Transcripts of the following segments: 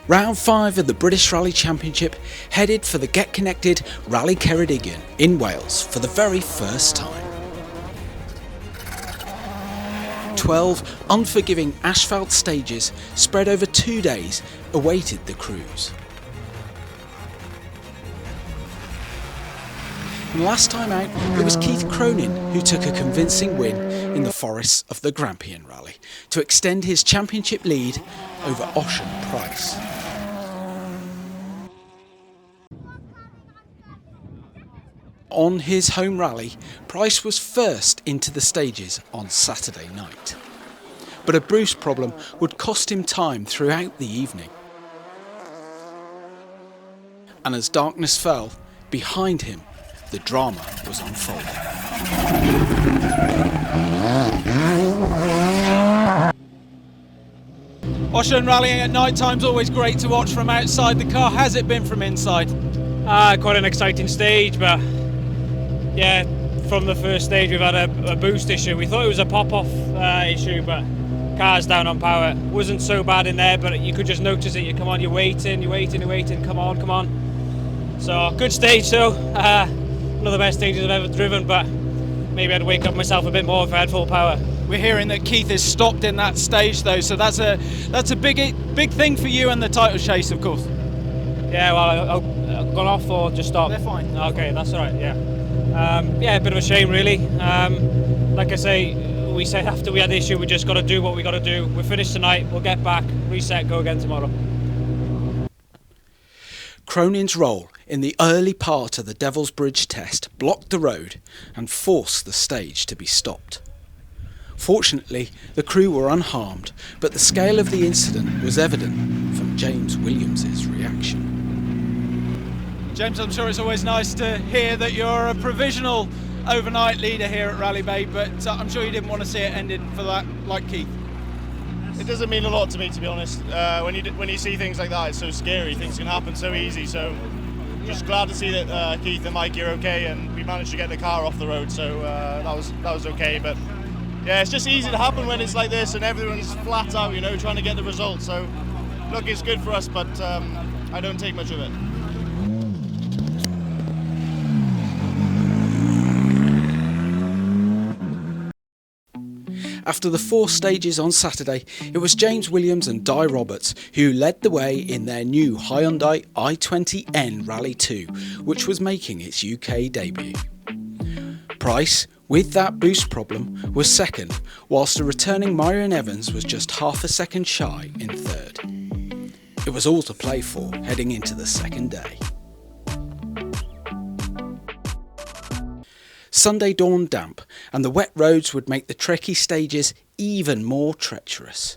Round 5 of the British Rally Championship headed for the Get Connected Rali Ceredigion in Wales for the very first time. 12 unforgiving asphalt stages spread over 2 days awaited the crews. And last time out, it was Keith Cronin who took a convincing win in the forests of the Grampian Rally to extend his championship lead over Ocean Pryce. On his home rally, Pryce was first into the stages on Saturday night. But a boost problem would cost him time throughout the evening. And as darkness fell, behind him, the drama was unfolding. Ocean rallying at night time's always great to watch from outside the car. Has it been from inside? Quite an exciting stage, but yeah, from the first stage we've had a boost issue. We thought it was a pop-off issue, but car's down on power. Wasn't so bad in there, but you could just notice it. You come on, you're waiting, come on. So good stage though. One of the best stages I've ever driven, but maybe I'd wake up myself a bit more if I had full power. We're hearing that Keith is stopped in that stage though, so that's a big thing for you and the title chase, of course. Yeah, well, I've gone off or just stopped? They're fine. Okay, that's all right. Yeah, a bit of a shame really. Like I say, we said after we had the issue, we just got to do what we got to do. We're finished tonight. We'll get back, reset, go again tomorrow. Cronin's role in the early part of the Devil's Bridge test blocked the road and forced the stage to be stopped. Fortunately, the crew were unharmed, but the scale of the incident was evident from James Williams's reaction. James, I'm sure it's always nice to hear that you're a provisional overnight leader here at Rally Bay, but I'm sure you didn't want to see it ended for that, like Keith. It doesn't mean a lot to me, to be honest. When you see things like that, it's so scary. Things can happen so easy. So just glad to see that Keith and Mike are okay, and we managed to get the car off the road. So that was okay. But yeah, it's just easy to happen when it's like this and everyone's flat out, trying to get the result. So look, it's good for us, but I don't take much of it. After the 4 stages on Saturday, it was James Williams and Di Roberts who led the way in their new Hyundai i20N Rally 2, which was making its UK debut. Pryce, with that boost problem, was second, whilst the returning Myron Evans was just half a second shy in third. It was all to play for heading into the second day. Sunday dawned damp, and the wet roads would make the tricky stages even more treacherous.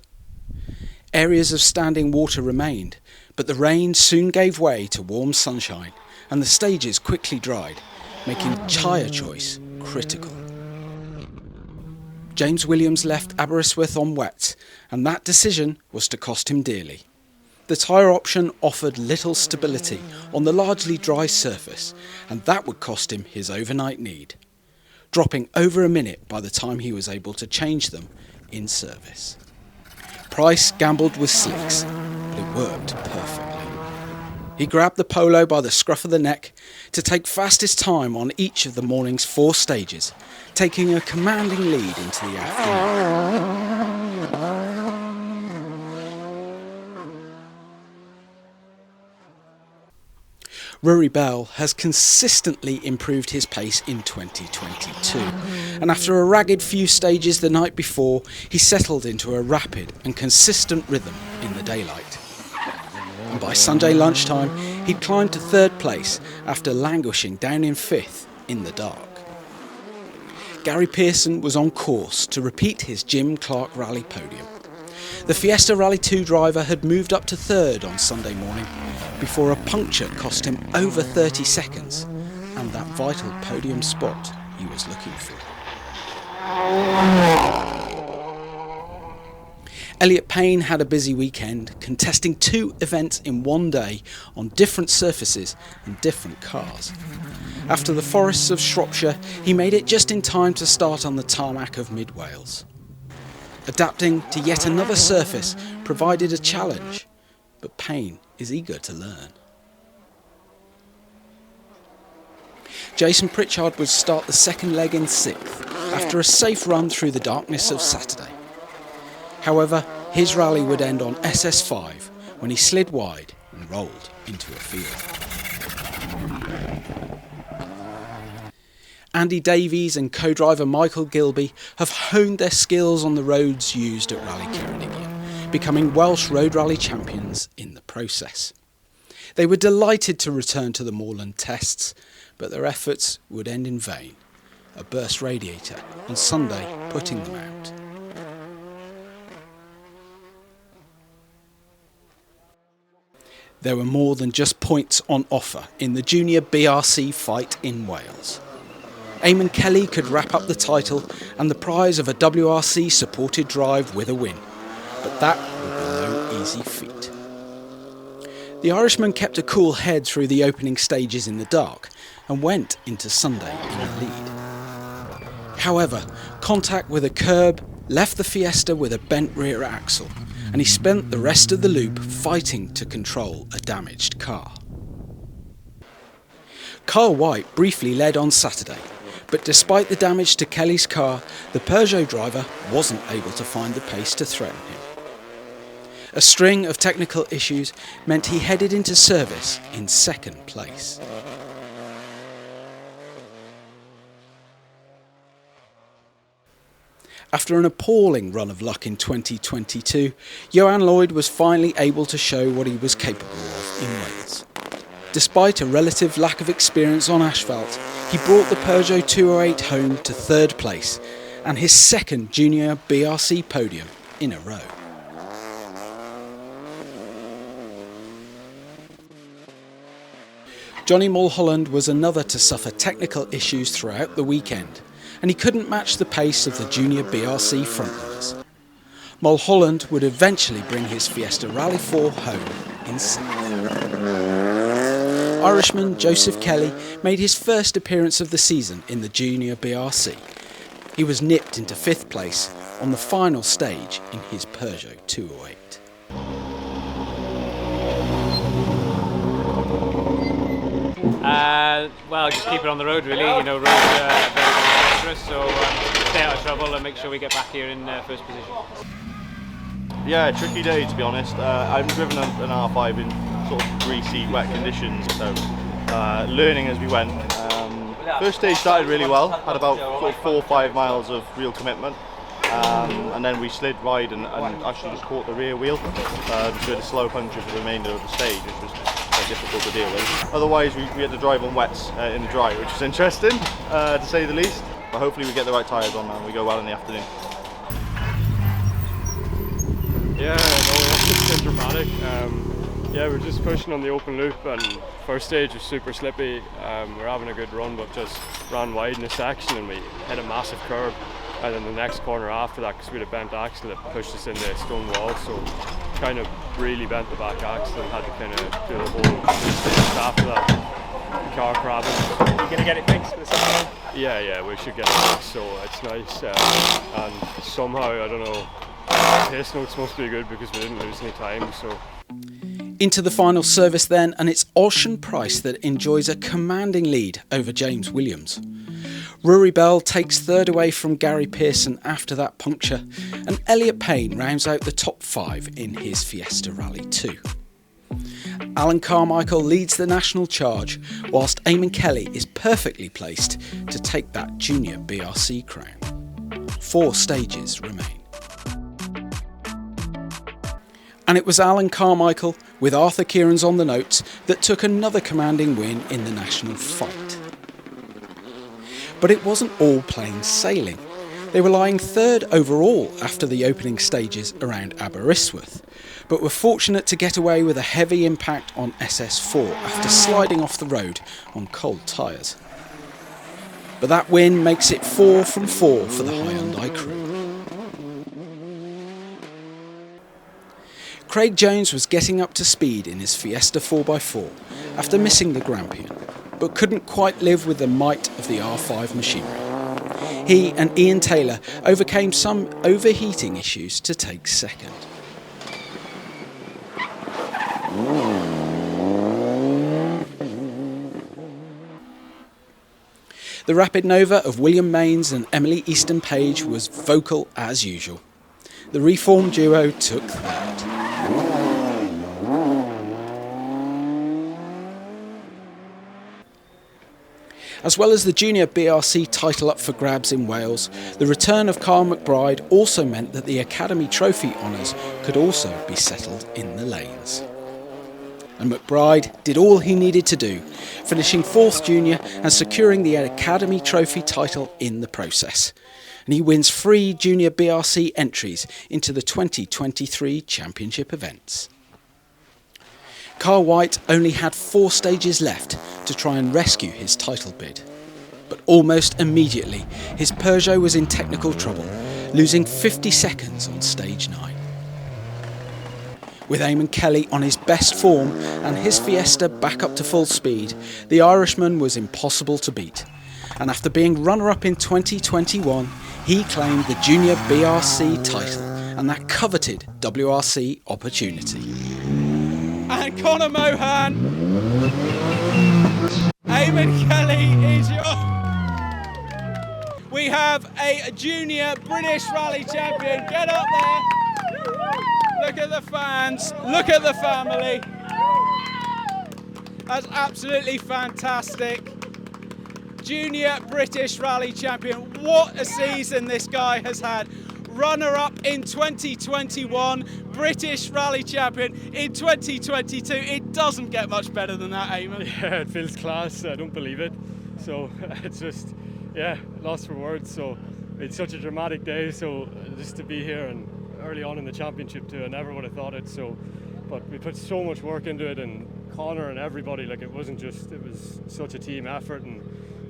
Areas of standing water remained, but the rain soon gave way to warm sunshine, and the stages quickly dried, making tyre choice critical. James Williams left Aberystwyth on wet, and that decision was to cost him dearly. The tyre option offered little stability on the largely dry surface, and that would cost him his overnight need, dropping over a minute by the time he was able to change them in service. Pryce gambled with slicks, but it worked perfectly. He grabbed the Polo by the scruff of the neck to take fastest time on each of the morning's 4 stages, taking a commanding lead into the afternoon. Rory Bell has consistently improved his pace in 2022, and after a ragged few stages the night before, he settled into a rapid and consistent rhythm in the daylight. And by Sunday lunchtime, he'd climbed to 3rd place after languishing down in 5th in the dark. Gary Pearson was on course to repeat his Jim Clark Rally podium. The Fiesta Rally 2 driver had moved up to 3rd on Sunday morning before a puncture cost him over 30 seconds and that vital podium spot he was looking for. Elliot Payne had a busy weekend, contesting 2 events in one day on different surfaces and different cars. After the forests of Shropshire, he made it just in time to start on the tarmac of Mid Wales. Adapting to yet another surface provided a challenge, but Payne is eager to learn. Jason Pritchard would start the second leg in 6th after a safe run through the darkness of Saturday. However, his rally would end on SS5 when he slid wide and rolled into a field. Andy Davies and co-driver Michael Gilby have honed their skills on the roads used at Rally Ceredigion, becoming Welsh Road Rally champions in the process. They were delighted to return to the moorland tests, but their efforts would end in vain. A burst radiator on Sunday putting them out. There were more than just points on offer in the Junior BRC fight in Wales. Eamonn Kelly could wrap up the title and the prize of a WRC supported drive with a win, but that would be no easy feat. The Irishman kept a cool head through the opening stages in the dark and went into Sunday in the lead. However, contact with a curb left the Fiesta with a bent rear axle, and he spent the rest of the loop fighting to control a damaged car. Kyle White briefly led on Saturday, but despite the damage to Kelly's car, the Peugeot driver wasn't able to find the pace to threaten him. A string of technical issues meant he headed into service in 2nd place. After an appalling run of luck in 2022, Johan Lloyd was finally able to show what he was capable of in Wales. Despite a relative lack of experience on asphalt, he brought the Peugeot 208 home to 3rd place and his 2nd Junior BRC podium in a row. Johnny Mulholland was another to suffer technical issues throughout the weekend, and he couldn't match the pace of the Junior BRC frontrunners. Mulholland would eventually bring his Fiesta Rally 4 home in 6th. Irishman Joseph Kelly made his first appearance of the season in the Junior BRC. He was nipped into 5th place on the final stage in his Peugeot 208. Well, just keep it on the road really, roads are very dangerous, so stay out of trouble and make sure we get back here in first position. Yeah, tricky day to be honest. I haven't driven an R5 in sort of greasy, wet conditions, so learning as we went. First stage started really well, had about 4 or 5 miles of real commitment, and then we slid wide and actually just caught the rear wheel, so we had a slow puncture for the remainder of the stage, which was difficult to deal with. Otherwise we had to drive on wets in the dry, which was interesting to say the least, but hopefully we get the right tyres on and we go well in the afternoon. Yeah, it's been dramatic. Yeah, we're just pushing on the open loop and first stage was super slippy. We're having a good run but just ran wide in a section and we hit a massive curb, and then the next corner after that, because we had a bent axle, it pushed us into a stone wall, so kind of really bent the back axle and had to kind of do the whole stage after that. The car crabbing. You're going to get it fixed for the second time? Yeah, we should get it fixed, so it's nice. And somehow, I don't know, pace notes must be good because we didn't lose any time, so. Into the final service then, and it's Pryce that enjoys a commanding lead over James Williams. Rory Bell takes 3rd away from Gary Pearson after that puncture, and Elliot Payne rounds out the top 5 in his Fiesta Rally 2. Alan Carmichael leads the national charge, whilst Eamonn Kelly is perfectly placed to take that Junior BRC crown. 4 stages remain. And it was Alan Carmichael, with Arthur Kieran's on the notes, that took another commanding win in the national fight. But it wasn't all plain sailing. They were lying 3rd overall after the opening stages around Aberystwyth, but were fortunate to get away with a heavy impact on SS4 after sliding off the road on cold tyres. But that win makes it 4 from 4 for the Hyundai crew. Craig Jones was getting up to speed in his Fiesta 4x4 after missing the Grampian, but couldn't quite live with the might of the R5 machinery. He and Ian Taylor overcame some overheating issues to take 2nd. The rapid nova of William Mains and Emily Easton Page was vocal as usual. The reformed duo took third. As well as the Junior BRC title up for grabs in Wales, the return of Carl McBride also meant that the Academy Trophy honours could also be settled in the lanes. And McBride did all he needed to do, finishing 4th junior and securing the Academy Trophy title in the process. And he wins 3 Junior BRC entries into the 2023 Championship events. Carl White only had 4 stages left to try and rescue his title bid. But almost immediately, his Peugeot was in technical trouble, losing 50 seconds on stage 9. With Eamonn Kelly on his best form and his Fiesta back up to full speed, the Irishman was impossible to beat. And after being runner-up in 2021, he claimed the Junior BRC title and that coveted WRC opportunity. And Conor Mohan, Eamonn Kelly is your... We have a Junior British Rally Champion. Get up there. Look at the fans. Look at the family. That's absolutely fantastic. Junior British Rally Champion. What a season this guy has had. Runner-up in 2021, British Rally Champion in 2022. It doesn't get much better than that, Eamonn. Yeah, it feels class. I don't believe it. So it's just, yeah, lost for words. So it's such a dramatic day. So just to be here and early on in the championship too, I never would have thought it. So, but we put so much work into it, and Conor and everybody. Like it was such a team effort, and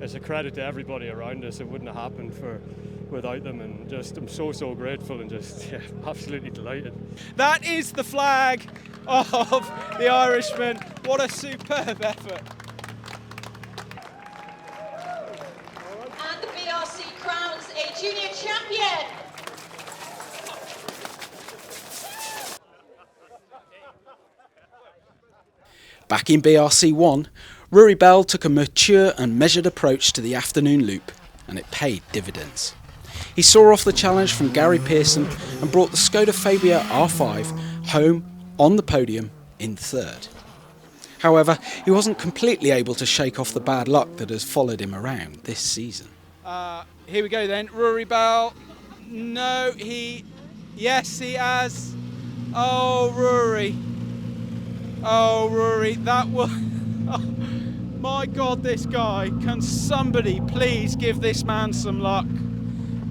it's a credit to everybody around us. It wouldn't have happened without them, and just I'm so grateful and just absolutely delighted. That is the flag of the Irishman. What a superb effort. And the BRC crowns a junior champion. Back in BRC 1, Rory Bell took a mature and measured approach to the afternoon loop, and it paid dividends. He saw off the challenge from Gary Pearson and brought the Skoda Fabia R5 home on the podium in 3rd. However, he wasn't completely able to shake off the bad luck that has followed him around this season. Here we go then. Rory Bell. No, yes, he has. Oh, Rory. Oh, Rory, that was... Oh, my God, this guy. Can somebody please give this man some luck?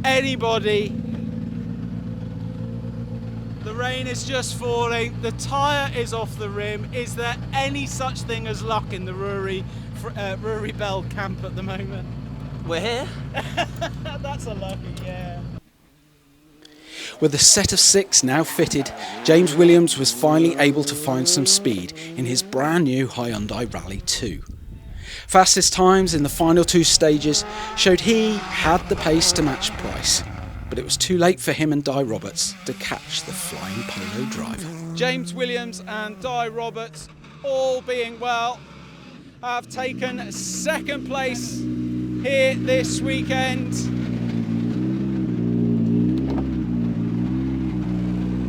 Anybody? The rain is just falling. The tyre is off the rim. Is there any such thing as luck in the Rory Bell camp at the moment? We're here. That's a lucky, yeah. With a set of 6 now fitted, James Williams was finally able to find some speed in his brand new Hyundai Rally 2. Fastest times in the final 2 stages showed he had the pace to match Pryce, but it was too late for him and Di Roberts to catch the flying polo driver. James Williams and Di Roberts, all being well, have taken 2nd place here this weekend.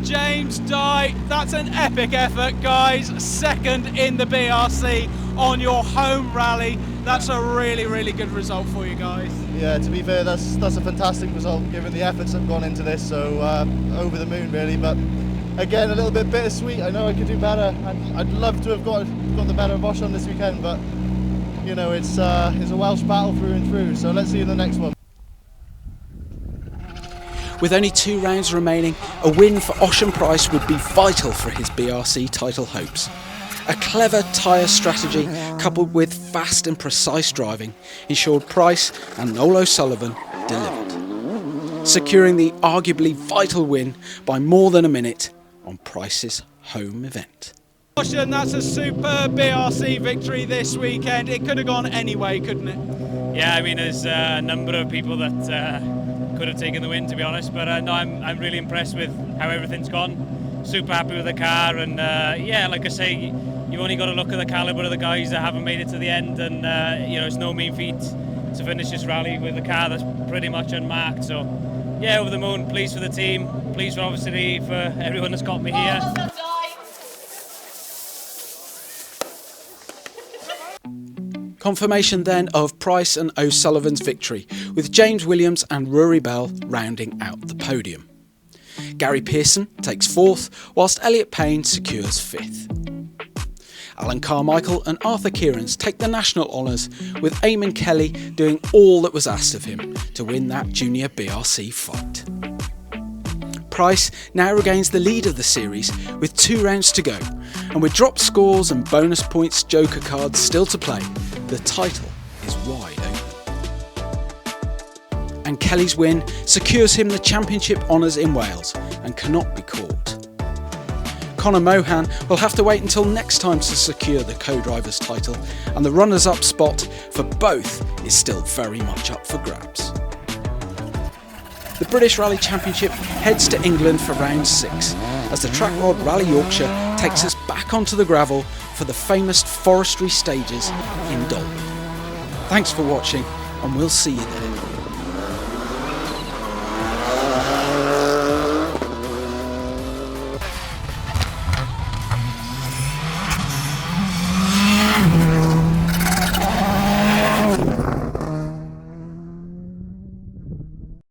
James, Di, that's an epic effort, guys. 2nd in the BRC on your home rally. That's a really good result for you guys. Yeah, to be fair, that's a fantastic result given the efforts that have gone into this. So over the moon, really. But again, a little bit bittersweet. I know I could do better. I'd love to have got the better of Osh on this weekend, but you know, it's a Welsh battle through and through. So let's see you in the next one. With only 2 rounds remaining, a win for Osh and Pryce would be vital for his BRC title hopes. A clever tyre strategy coupled with fast and precise driving ensured Pryce and Noel O'Sullivan delivered, securing the arguably vital win by more than a minute on Pryce's home event. And that's a superb BRC victory this weekend. It could have gone any way, couldn't it? Yeah, I mean, there's a number of people that could have taken the win, to be honest, but no, I'm really impressed with how everything's gone. super happy with the car, and yeah, like I say, you've only got to look at the calibre of the guys that haven't made it to the end, and you know, it's no mean feat to finish this rally with a car that's pretty much unmarked. So yeah, over the moon, pleased for the team, pleased for obviously for everyone that's got me here. Confirmation then of Pryce and O'Sullivan's victory, with James Williams and Rory Bell rounding out the podium. Gary Pearson takes 4th, whilst Elliot Payne secures 5th. Alan Carmichael and Arthur Kierans take the national honours, with Eamonn Kelly doing all that was asked of him to win that Junior BRC fight. Pryce now regains the lead of the series with 2 rounds to go, and with drop scores and bonus points joker cards still to play, the title is wide open. And Kelly's win secures him the championship honours in Wales and cannot be caught. Conor Mohan will have to wait until next time to secure the co-driver's title, and the runners-up spot for both is still very much up for grabs. The British Rally Championship heads to England for round 6 as the Track Rod Rally Yorkshire takes us back onto the gravel for the famous forestry stages in Dolby. Thanks for watching, and we'll see you there.